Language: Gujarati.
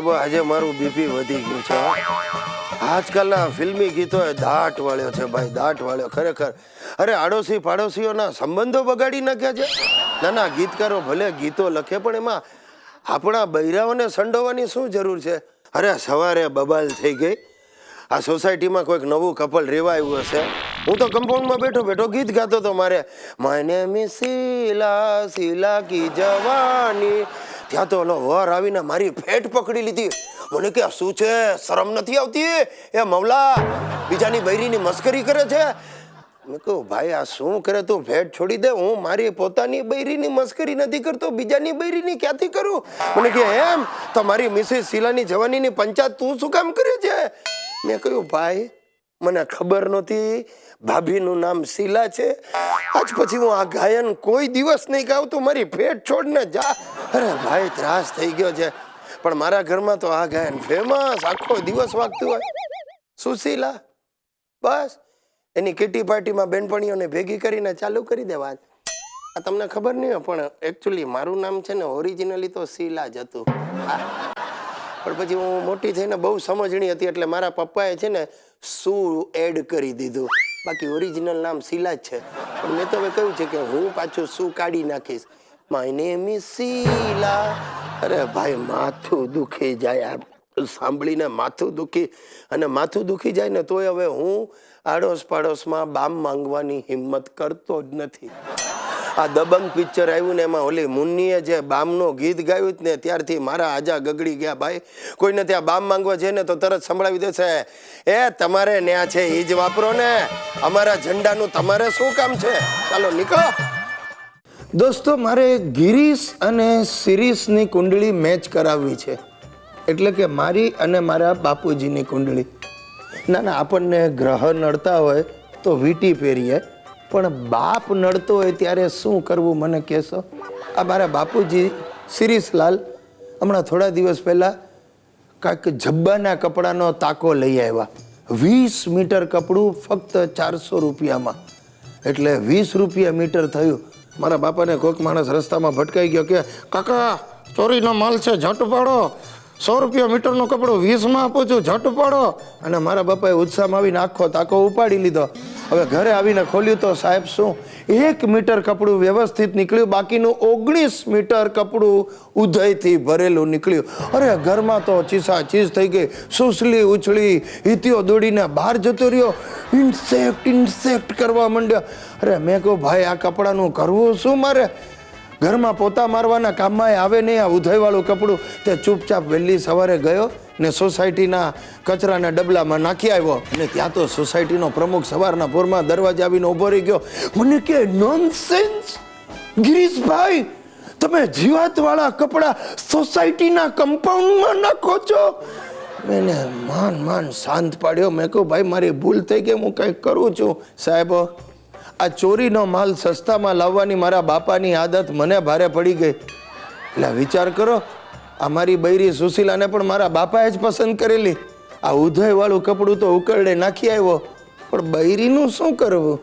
સાહેબ આજે મારું બીપી વધી ગયું છે આજકાલના ફિલ્મી ગીતોએ દાટ વાળ્યો છે ભાઈ, દાટ વાળ્યો ખરેખર. અરે આડોશી પાડોશીઓના સંબંધો બગાડી નાખ્યા છે. નાના ગીતકારો ભલે ગીતો લખે પણ એમાં આપણા બૈરાઓને સંડોવાની શું જરૂર છે? અરે સવારે બબાલ થઈ ગઈ. આ સોસાયટીમાં કોઈક નવું કપલ રેવા આવ્યું હશે. હું તો કમ્પાઉન્ડમાં બેઠો બેઠો ગીત ગાતો હતો. મારે માય નેમ ઇઝ શીલા, શીલા કી જવાની. ત્યાં તો ઓલો વર આવીને મારી ફેટ પકડી લીધી. મને કે શું છે, શરમ નથી આવતી? એ મવલા બીજાની બૈરીની મસ્કરી કરે છે. મેં કહું ભાઈ આ શું કરે તું, ફેટ છોડી દે. હું મારી પોતાની બૈરીની મસ્કરી નથી કરતો, બીજાની બૈરીની ક્યાંથી કરું? મને કે એમ તો મારી મિસિસ શીલાની જવાનીની પંચાયત તું શું કામ કરે છે? મેં કહ્યું ભાઈ મને ખબર નહોતી ભાભીનું નામ શીલા છે. આજ પછી હું આ ગાયન કોઈ દિવસ નહીં ગાઉં. તું મારી ફેટ છોડને જા. અરે ભાઈ ત્રાસ થઈ ગયો છે. પણ મારા ઘરમાં તો આ ગાયન ફેમસ, આખો દિવસ વાગતું હોય. સુશીલા બસ એની કિટી પાર્ટીમાં બેનપણીઓને ભેગી કરીને ચાલુ કરી દેવા. આ તમને ખબર નહીં હોય પણ એકચ્યુઅલી મારું નામ છે ને ઓરિજિનલી તો શીલા જ હતું. પણ પછી હું મોટી થઈને બહુ સમજણી હતી એટલે મારા પપ્પાએ છે ને શું એડ કરી દીધું. બાકી ઓરિજિનલ નામ શીલા જ છે. પણ મેં તો હવે કહ્યું છે કે હું પાછું શું કાઢી નાખીશ. માય નેમ ઇઝ શીલા. અરે ભાઈ માથું દુખી જાય સાંભળીને, માથું દુખી. અને માથું દુખી જાય ને તોય હવે હું આડોશ પાડોશમાં બામ માંગવાની હિંમત કરતો જ નથી. આ દબંગ પિક્ચર આવ્યું ને એમાં ઓલી મુન્નીએ જે બામનું ગીત ગાયું ને ત્યારથી મારા આજા ગગડી ગયા ભાઈ. કોઈને ત્યાં બામ માંગવા છે ને તો તરત સંભળાવી દેશે, એ તમારે ન્યા છે એ જ વાપરો ને, અમારા ઝંડાનું તમારે શું કામ છે, ચાલો નીકળો. દોસ્તો મારે ગિરીશ અને શિરીષની કુંડળી મેચ કરાવવી છે. એટલે કે મારી અને મારા બાપુજીની કુંડળી. ના ના આપણને ગ્રહ નડતા હોય તો વીંટી પહેરીએ, પણ બાપ નડતો હોય ત્યારે શું કરવું મને કહેશો? આ મારા બાપુજી શિરીષલાલ હમણાં થોડા દિવસ પહેલાં કાંઈક જબ્બાના કપડાનો તાકો લઈ આવ્યા. 20 મીટર કપડું ફક્ત 400 રૂપિયામાં. એટલે 20 રૂપિયા મીટર થયું. મારા બાપાને કોઈક માણસ રસ્તામાં ભટકાઈ ગયો કે કાકા ચોરીનો માલ છે, ઝટ પાડો. 100 રૂપિયા મીટરનું કપડું 20માં આપું છું, ઝટ પાડો. અને મારા બાપાએ ઉત્સાહમાં આવીને આખો તાકો ઉપાડી લીધો. હવે ઘરે આવીને ખોલ્યું તો સાહેબ શું 1 મીટર કપડું વ્યવસ્થિત નીકળ્યું, બાકીનું 19 મીટર કપડું ઉધઈથી ભરેલું નીકળ્યું. અરે ઘરમાં તો ચીસા ચીસ થઈ ગઈ. સુસલી ઉછળી, હિતિયો દોડીને બહાર જતો રહ્યો. ઇન્સેક્ટ કરવા માંડ્યા. અરે મેં કહું ભાઈ આ કપડાનું કરવું શું મારે? ઘરમાં પોતા મારવાના કામમાં આવે નહીં આ ઉધઈવાળું કપડું. તે ચૂપચાપ વહેલી સવારે ગયો ને સોસાયટીના કચરાના ડબલામાં નાખી આવ્યો. અને ત્યાં તો સોસાયટીનો પ્રમુખ સવારના પોરમાં દરવાજે આવીને ઊભો રહી ગયો. મને કે નોનસેન્સ ગિરીશભાઈ, તમે જીવાતવાળા કપડા સોસાયટીના કમ્પાઉન્ડમાં નાખો છો? મેં માન શાંત પાડ્યો. મેં કહું ભાઈ મારી ભૂલ થઈ ગઈ, હું કંઈક કરું છું. સાહેબ આ ચોરીનો માલ સસ્તામાં લાવવાની મારા બાપાની આદત મને ભારે પડી ગઈ. એટલે વિચાર કરો, આ મારી બૈરી સુશીલાને પણ મારા બાપાએ જ પસંદ કરેલી. આ ઉધઈવાળું કપડું તો ઉકરડે નાખી આવ્યો, પણ બૈરીનું શું કરવું?